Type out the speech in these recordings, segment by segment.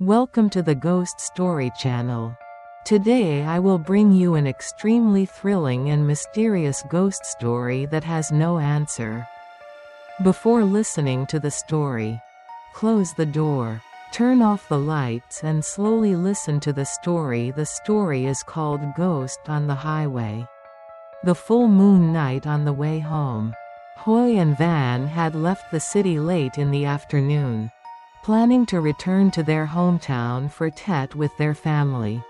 Welcome to the Ghost Story channel. Today I will bring you an extremely thrilling and mysterious ghost story that has no answer. Before listening to the story, close the door, turn off the lights and slowly listen to the story. The story is called Ghost on the Highway. The full moon night on the way home. Hoy and Van had left the city late in the afternoon, planning to return to their hometown for Tet with their family.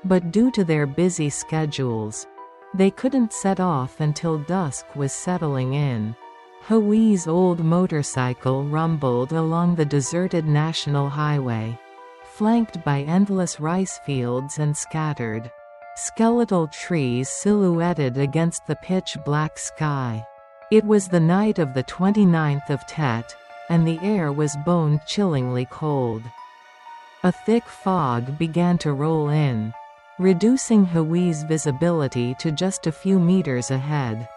But due to their busy schedules, they couldn't set off until dusk was settling in. Hoy's old motorcycle rumbled along the deserted national highway, flanked by endless rice fields and scattered, skeletal trees silhouetted against the pitch-black sky. It was the night of the 29th of Tet, and the air was bone-chillingly cold. A thick fog began to roll in, reducing Hoy's visibility to just a few meters ahead.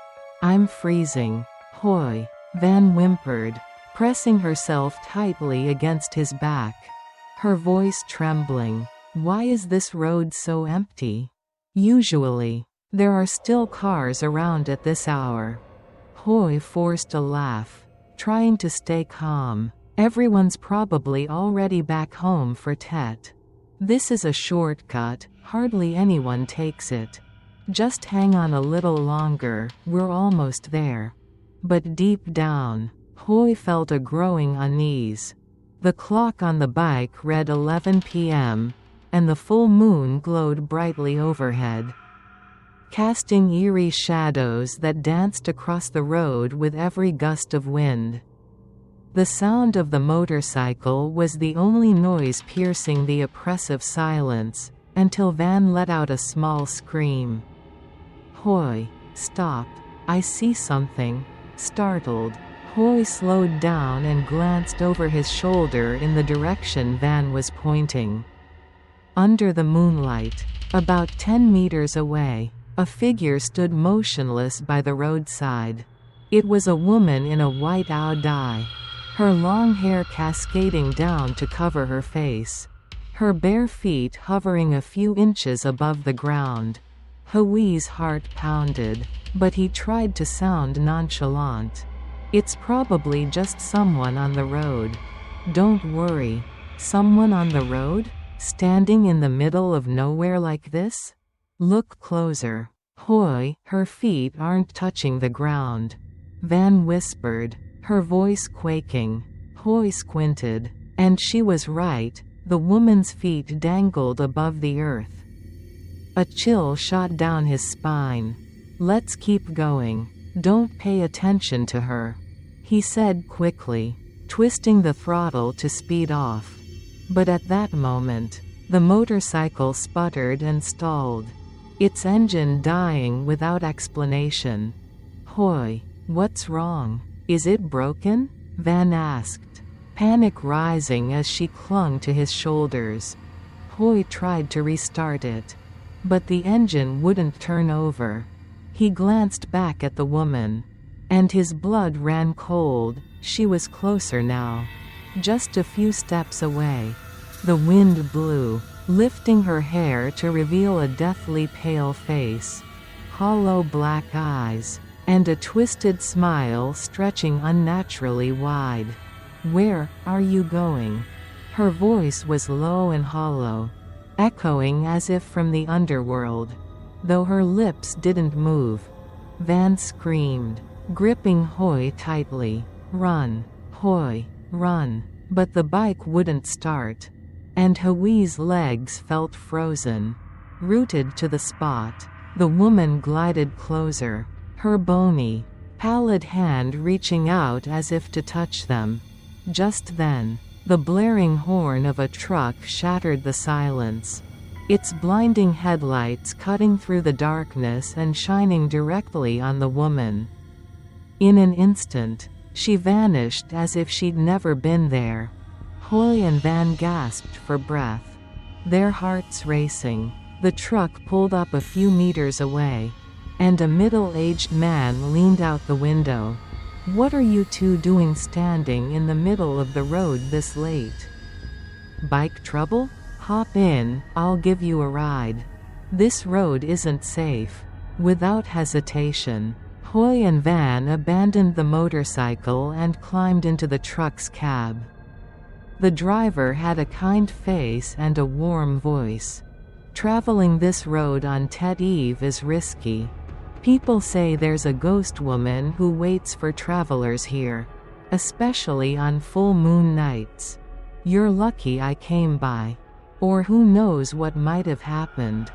"I'm freezing, Hoy," Van whimpered, pressing herself tightly against his back, her voice trembling. "Why is this road so empty? Usually, there are still cars around at this hour." Hoy forced a laugh, trying to stay calm. "Everyone's probably already back home for Tet. This is a shortcut, hardly anyone takes it. Just hang on a little longer, we're almost there." But deep down, Hoy felt a growing unease. The clock on the bike read 11 p.m., and the full moon glowed brightly overhead, casting eerie shadows that danced across the road with every gust of wind. The sound of the motorcycle was the only noise piercing the oppressive silence, until Van let out a small scream. "Hoy, stop, I see something." Startled, Hoy slowed down and glanced over his shoulder in the direction Van was pointing. Under the moonlight, about 10 meters away, a figure stood motionless by the roadside. It was a woman in a white dye, her long hair cascading down to cover her face, her bare feet hovering a few inches above the ground. Hoy's heart pounded, but he tried to sound nonchalant. "It's probably just someone on the road." "Don't worry." "Someone on the road? Standing in the middle of nowhere like this? Look closer." "Hoy, her feet aren't touching the ground," Van whispered, her voice quaking. Hoy squinted, and she was right, the woman's feet dangled above the earth. A chill shot down his spine. "Let's keep going. Don't pay attention to her," he said quickly, twisting the throttle to speed off. But at that moment, the motorcycle sputtered and stalled, its engine dying without explanation. "Hoy, what's wrong? Is it broken?" Van asked, panic rising as she clung to his shoulders. Hoy tried to restart it, but the engine wouldn't turn over. He glanced back at the woman, and his blood ran cold. She was closer now, just a few steps away. The wind blew, lifting her hair to reveal a deathly pale face, hollow black eyes, and a twisted smile stretching unnaturally wide. "Where are you going?" Her voice was low and hollow, echoing as if from the underworld, though her lips didn't move. Van screamed, gripping Hoy tightly. "Run, Hoy, run!" But the bike wouldn't start, and Hoy's legs felt frozen, rooted to the spot. The woman glided closer, her bony, pallid hand reaching out as if to touch them. Just then, the blaring horn of a truck shattered the silence, its blinding headlights cutting through the darkness and shining directly on the woman. In an instant, she vanished as if she'd never been there. Hoy and Van gasped for breath, their hearts racing. The truck pulled up a few meters away, and a middle-aged man leaned out the window. "What are you two doing standing in the middle of the road this late?" bike trouble? Hop in, I'll give you a ride. This road isn't safe. Without hesitation, Hoy and Van abandoned the motorcycle and climbed into the truck's cab. The driver had a kind face and a warm voice. Traveling this road on Tet Eve is risky. People say there's a ghost woman who waits for travelers here, especially on full moon nights. You're lucky I came by. Or who knows what might have happened.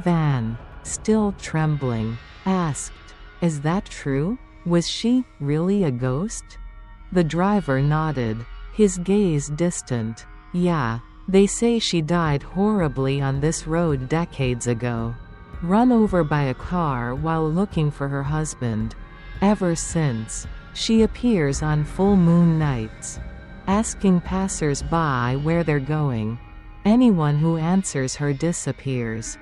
Van, still trembling, asked, "Is that true? Was she really a ghost?" The driver nodded, his gaze distant. "Yeah, they say she died horribly on this road decades ago. Run over by a car while looking for her husband. Ever since, she appears on full moon nights, asking passers-by where they're going. Anyone who answers her disappears."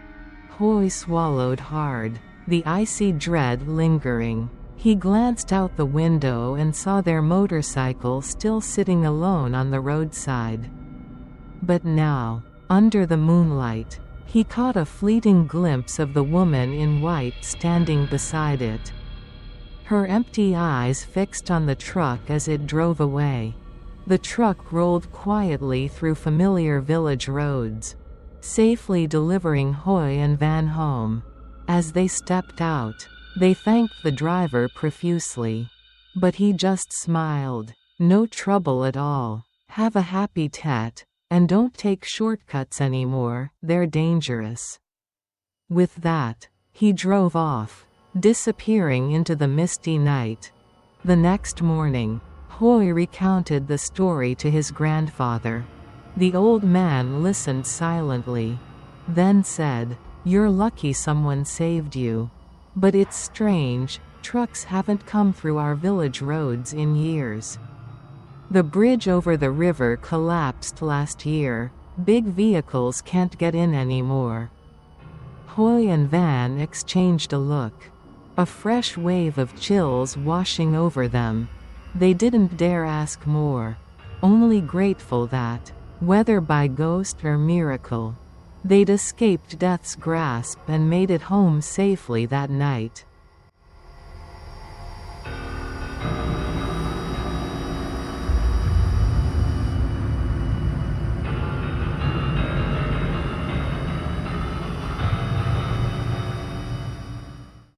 Hoy swallowed hard, the icy dread lingering. He glanced out the window and saw their motorcycle still sitting alone on the roadside. But now, under the moonlight, he caught a fleeting glimpse of the woman in white standing beside it. Her empty eyes fixed on the truck as it drove away. The truck rolled quietly through familiar village roads, safely delivering Hoy and Van home. As they stepped out, they thanked the driver profusely. But he just smiled. "No trouble at all. Have a happy Tet, and don't take shortcuts anymore, they're dangerous." With that, he drove off, disappearing into the misty night. The next morning, Hoy recounted the story to his grandfather. The old man listened silently, then said, "You're lucky someone saved you. But it's strange, trucks haven't come through our village roads in years. The bridge over the river collapsed last year. Big vehicles can't get in anymore." Hoy and Van exchanged a look, a fresh wave of chills washing over them. They didn't dare ask more, only grateful that, whether by ghost or miracle, they'd escaped death's grasp and made it home safely that night.